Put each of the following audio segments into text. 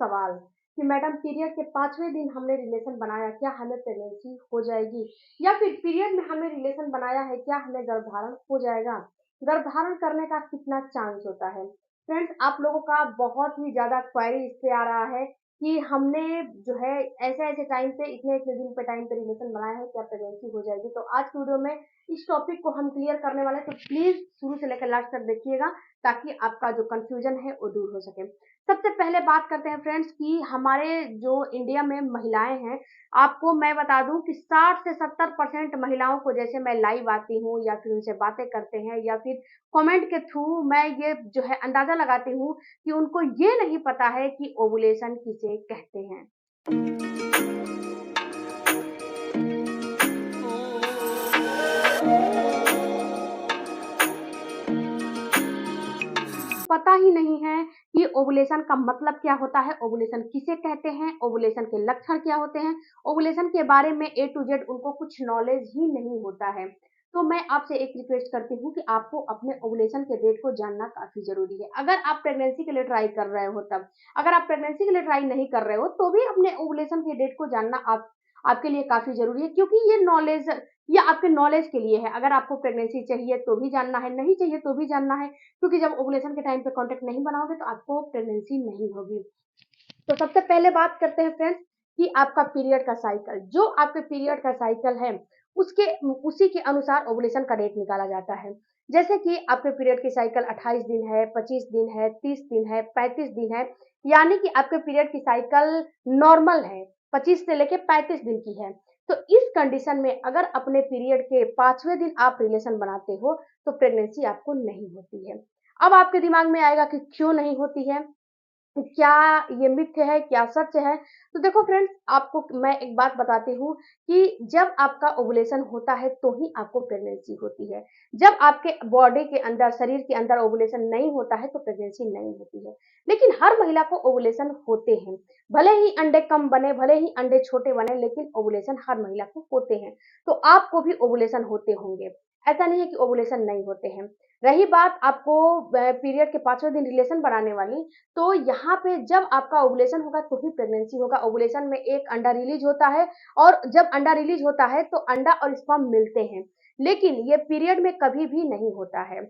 सवाल कि madam period के 5वें दिन हमने रिलेशन बनाया, क्या हमें प्रेगनेंसी हो जाएगी? या फिर पीरियड में हमने रिलेशन बनाया है, क्या हमें गर्भधारण हो जाएगा? गर्भधारण करने का कितना चांस होता है? फ्रेंड्स, आप लोगों का बहुत ही ज़्यादा क्वेरी इस पे आ रहा है कि हमने जो है ऐसे-ऐसे टाइम पे इतने-इतने दिन पे टाइम पे रिलेशन बनाया है, क्या प्रेगनेंसी हो जाएगी? तो आज की वीडियो में इस टॉपिक को हम क्लियर करने वाले हैं, तो प्लीज़ शुरू से लेकर लास्ट तक देखिएगा ताकि आपका जो कन्फ्यूजन है वो दूर हो सके। सबसे पहले बात करते हैं फ्रेंड्स कि हमारे जो इंडिया में महिलाएं हैं, आपको मैं बता दूं कि 60 से 70% महिलाओं को, जैसे मैं लाइव आती हूँ या फिर उनसे बातें करते हैं या फिर कमेंट के थ्रू मैं ये जो है अंदाजा लगाती हूँ कि उनको ये नहीं पता है कि ओवुलेशन किसे कहते हैं। पता ही नहीं है कि ओवुलेशन का मतलब क्या होता है, ओवुलेशन किसे कहते हैं, ओवुलेशन के लक्षण क्या होते हैं, ओवुलेशन के बारे में ए टू जेड उनको कुछ नॉलेज ही नहीं होता है। तो मैं आपसे एक रिक्वेस्ट करती हूँ कि आपको अपने ओवुलेशन के डेट को जानना काफ़ी ज़रूरी है। अगर आप प्रेगनेंसी के लिए ट्राई कर रहे हो तब, अगर आप प्रेगनेंसी के लिए ट्राई नहीं कर रहे हो तो भी अपने ओवुलेशन के डेट को जानना आपके लिए काफ़ी ज़रूरी है, क्योंकि ये आपके नॉलेज के लिए है। अगर आपको प्रेगनेंसी चाहिए तो भी जानना है, नहीं चाहिए तो भी जानना है, क्योंकि जब ओवुलेशन के टाइम पे कांटेक्ट नहीं बनाओगे तो आपको प्रेगनेंसी नहीं होगी। तो सबसे पहले बात करते हैं फ्रेंड्स कि आपका पीरियड का साइकिल, जो आपके पीरियड का साइकिल है उसके उसी के अनुसार ओवुलेशन का डेट निकाला जाता है। जैसे कि आपके पीरियड की साइकिल 28 दिन है, 25 दिन है, 30 दिन है, 35 दिन है, यानी कि आपके पीरियड की साइकिल नॉर्मल है, 25 से लेके 35 दिन की है। तो इस कंडीशन में अगर अपने पीरियड के 5वें दिन आप रिलेशन बनाते हो तो प्रेगनेंसी आपको नहीं होती है। अब आपके दिमाग में आएगा कि क्यों नहीं होती है? क्या ये मिथ्य है, क्या सच है? तो देखो फ्रेंड्स, आपको मैं एक बात बताती हूँ कि जब आपका ओवुलेशन होता है तो ही आपको प्रेगनेंसी होती है। जब आपके बॉडी के अंदर, शरीर के अंदर ओवुलेशन नहीं होता है तो प्रेगनेंसी नहीं होती है। लेकिन हर महिला को ओवुलेशन होते हैं। भले ही अंडे कम बने, भले ही अंडे छोटे बने, लेकिन ओवुलेशन हर महिला को होते हैं। तो आपको भी ओवुलेशन होते होंगे। ऐसा नहीं है कि ओवुलेशन नहीं होते हैं। रही बात आपको पीरियड के 5वें दिन रिलेशन बनाने वाली, तो यहाँ पे जब आपका ओवुलेशन होगा तो ही प्रेगनेंसी होगा। ओवुलेशन में एक अंडा रिलीज होता है और जब अंडा रिलीज होता है तो अंडा और स्पर्म मिलते हैं, लेकिन ये पीरियड में कभी भी नहीं होता है।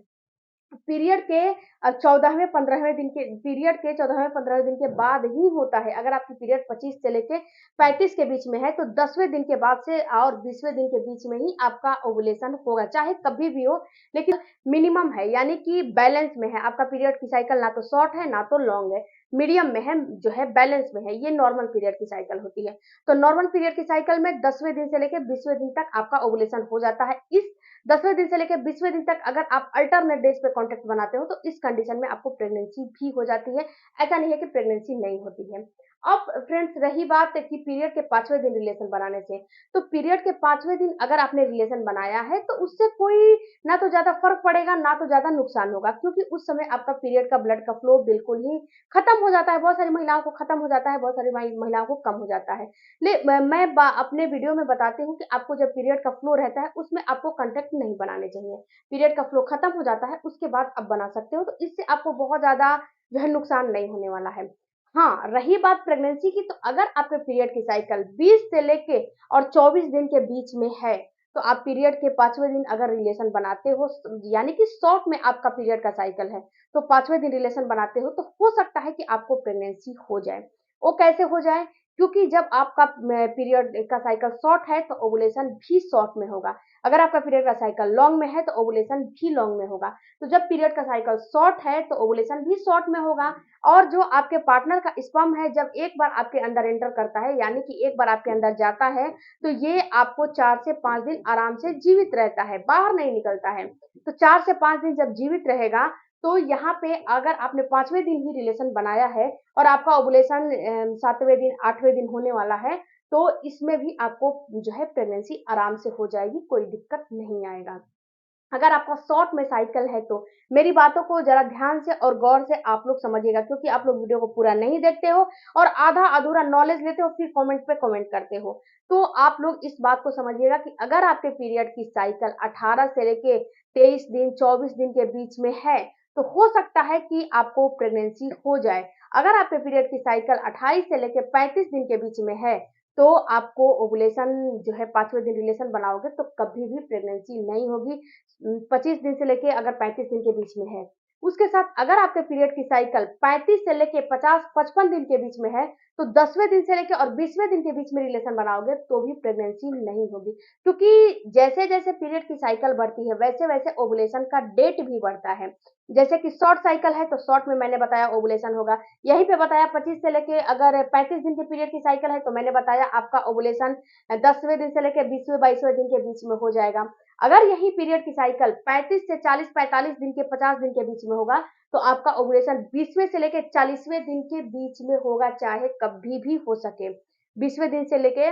पीरियड के 14वें 15वें दिन के पीरियड के 14वें 15वें दिन के बाद ही होता है। अगर आपकी पीरियड 25 से लेके 35 के बीच में है तो 10वें दिन के बाद से और 20वें दिन के बीच में ही आपका ओवुलेशन होगा, चाहे कभी भी हो, लेकिन मिनिमम है, यानी कि बैलेंस में है। आपका पीरियड की साइकिल ना तो शॉर्ट है ना तो लॉन्ग है, मीडियम में है, जो है बैलेंस में है। ये नॉर्मल पीरियड की साइकिल होती है। तो नॉर्मल पीरियड की साइकिल में 10वें दिन से लेके 20वें दिन तक आपका ओवुलेशन हो जाता है। इस 10वें दिन से लेकर 20वें दिन तक अगर आप अल्टरनेट डेज पे कॉन्टैक्ट बनाते हो तो इस कंडीशन में आपको प्रेगनेंसी भी हो जाती है। ऐसा नहीं है कि प्रेगनेंसी नहीं होती है। अब फ्रेंड्स, रही बात कि पीरियड के 5वें दिन रिलेशन बनाने से, तो पीरियड के 5वें दिन अगर आपने रिलेशन बनाया है तो उससे कोई ना तो ज़्यादा फ़र्क पड़ेगा, ना तो ज़्यादा नुकसान होगा, क्योंकि उस समय आपका पीरियड का ब्लड का फ्लो बिल्कुल ही खत्म हो जाता है। बहुत सारी महिलाओं को खत्म हो जाता है, बहुत सारी महिलाओं को कम हो जाता है। अपने वीडियो में बताती हूँ कि आपको जब पीरियड का फ्लो रहता है उसमें आपको कांटेक्ट नहीं बनाने चाहिए। पीरियड का फ्लो खत्म हो जाता है उसके बाद आप बना सकते हो, तो इससे आपको बहुत ज़्यादा जो है नुकसान नहीं होने वाला है। हाँ, रही बात प्रेगनेंसी की, तो अगर आपके पीरियड की साइकिल 20 से लेके और 24 दिन के बीच में है, तो आप पीरियड के 5वें दिन अगर रिलेशन बनाते हो, यानी कि शॉर्ट में आपका पीरियड का साइकिल है, तो 5वें दिन रिलेशन बनाते हो तो हो सकता है कि आपको प्रेगनेंसी हो जाए। वो कैसे हो जाए? क्योंकि जब आपका पीरियड का साइकिल शॉर्ट है तो ओवुलेशन भी शॉर्ट में होगा। अगर आपका पीरियड का साइकिल लॉन्ग में है तो ओवुलेशन भी लॉन्ग में होगा। तो जब पीरियड का साइकिल शॉर्ट है तो ओवुलेशन भी शॉर्ट में होगा, और जो आपके पार्टनर का स्पर्म है जब एक बार आपके अंदर एंटर करता है, यानी कि एक बार आपके अंदर जाता है, तो ये आपको 4 से 5 दिन आराम से जीवित रहता है, बाहर नहीं निकलता है। तो 4 से 5 दिन जब जीवित रहेगा, तो यहाँ पे अगर आपने 5वें दिन ही रिलेशन बनाया है और आपका ओवुलेशन 7वें दिन 8वें दिन होने वाला है, तो इसमें भी आपको जो है प्रेगनेंसी आराम से हो जाएगी, कोई दिक्कत नहीं आएगा। अगर आपका शॉर्ट में साइकिल है तो मेरी बातों को जरा ध्यान से और गौर से आप लोग समझिएगा, क्योंकि आप लोग वीडियो को पूरा नहीं देखते हो और आधा अधूरा नॉलेज लेते हो, फिर कमेंट पे कमेंट करते हो। तो आप लोग इस बात को समझिएगा कि अगर आपके पीरियड की साइकिल 18 से लेके 23 दिन 24 दिन के बीच में है, तो हो सकता है कि आपको प्रेगनेंसी हो जाए। अगर आपके पीरियड की साइकिल 28 से लेकर 35 दिन के बीच में है, तो आपको ओवुलेशन जो है 5वें दिन रिलेशन बनाओगे तो कभी भी प्रेगनेंसी नहीं होगी। 25 दिन से लेके अगर 35 दिन के बीच में है। उसके साथ अगर आपके पीरियड की साइकिल 35 से लेके 50-55 दिन के बीच में है, तो 10वें दिन से लेके और 20वें दिन के बीच में रिलेशन बनाओगे तो भी प्रेगनेंसी नहीं होगी। क्योंकि जैसे-जैसे पीरियड की साइकिल बढ़ती है, वैसे-वैसे ओवुलेशन का डेट भी बढ़ता है। जैसे कि शॉर्ट साइकिल है तो शॉर्ट में मैंने बताया ओवुलेशन होगा। यहीं पे बताया 25 से लेके अगर 35 दिन के पीरियड की साइकिल है तो मैंने बताया आपका ओवुलेशन 10वें दिन से लेके 20वें-22वें दिन के बीच में हो जाएगा। अगर यही पीरियड की साइकिल 35 से 40-45 दिन के 50 दिन के बीच में होगा, तो आपका ओवुलेशन 20वें से लेके 40वें दिन के बीच में होगा, चाहे कभी भी हो सके। 20वें दिन से लेके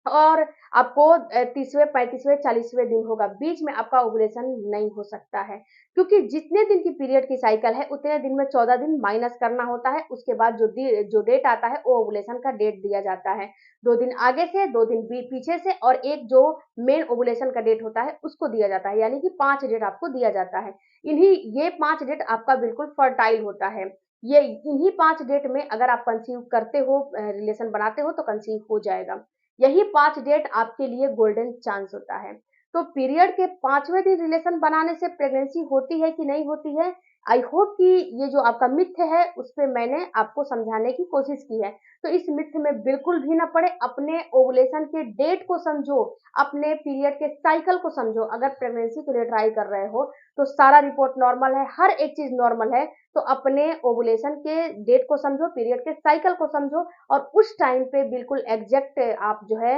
और आपको 30वें, 35वें, 40वें दिन होगा, बीच में आपका ओवुलेशन नहीं हो सकता है। क्योंकि जितने दिन की पीरियड की साइकिल है, उतने दिन में 14 दिन माइनस करना होता है, उसके बाद जो डेट आता है, वो ओवुलेशन का डेट दिया जाता है। 2 दिन आगे से, 2 दिन पीछे से और एक जो मेन ओवुलेशन का डेट होता है, उसको दिया जाता है, यानी कि 5 डेट आपको दिया जाता है। ये 5 डेट आपका बिल्कुल फर्टाइल होता है। ये इन्हीं 5 डेट में अगर आप कंसीव करते हो, रिलेशन बनाते हो तो कंसीव हो जाएगा। यही 5 डेट आपके लिए गोल्डन चांस होता है। तो पीरियड के 5वें दिन रिलेशन बनाने से प्रेगनेंसी होती है कि नहीं होती है? आई होप कि ये जो आपका मिथ है, उसपे मैंने आपको समझाने की कोशिश की है। तो इस मिथ में बिल्कुल भी ना पड़े, अपने ओवुलेशन के डेट को समझो, अपने पीरियड के साइकिल को समझो। अगर प्रेगनेंसी के लिए ट्राई कर रहे हो, तो सारा रिपोर्ट नॉर्मल है, हर एक चीज़ नॉर्मल है, तो अपने ओवुलेशन के डेट को समझो, पीरियड के साइकिल को समझो और उस टाइम पे बिल्कुल एग्जैक्ट आप जो है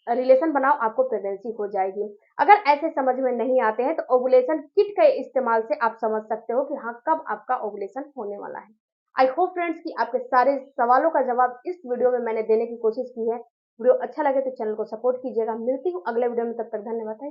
रिलेशन बनाओ, आपको प्रेगनेंसी हो जाएगी। अगर ऐसे समझ में नहीं आते हैं तो ओवुलेशन किट के इस्तेमाल से आप समझ सकते हो कि हाँ, कब आपका ओवुलेशन होने वाला है। आई होप फ्रेंड्स कि आपके सारे सवालों का जवाब इस वीडियो में मैंने देने की कोशिश की है। वीडियो अच्छा लगे तो चैनल को सपोर्ट कीजिएगा। मिलती हूँ अगले वीडियो में, तब तक धन्यवाद।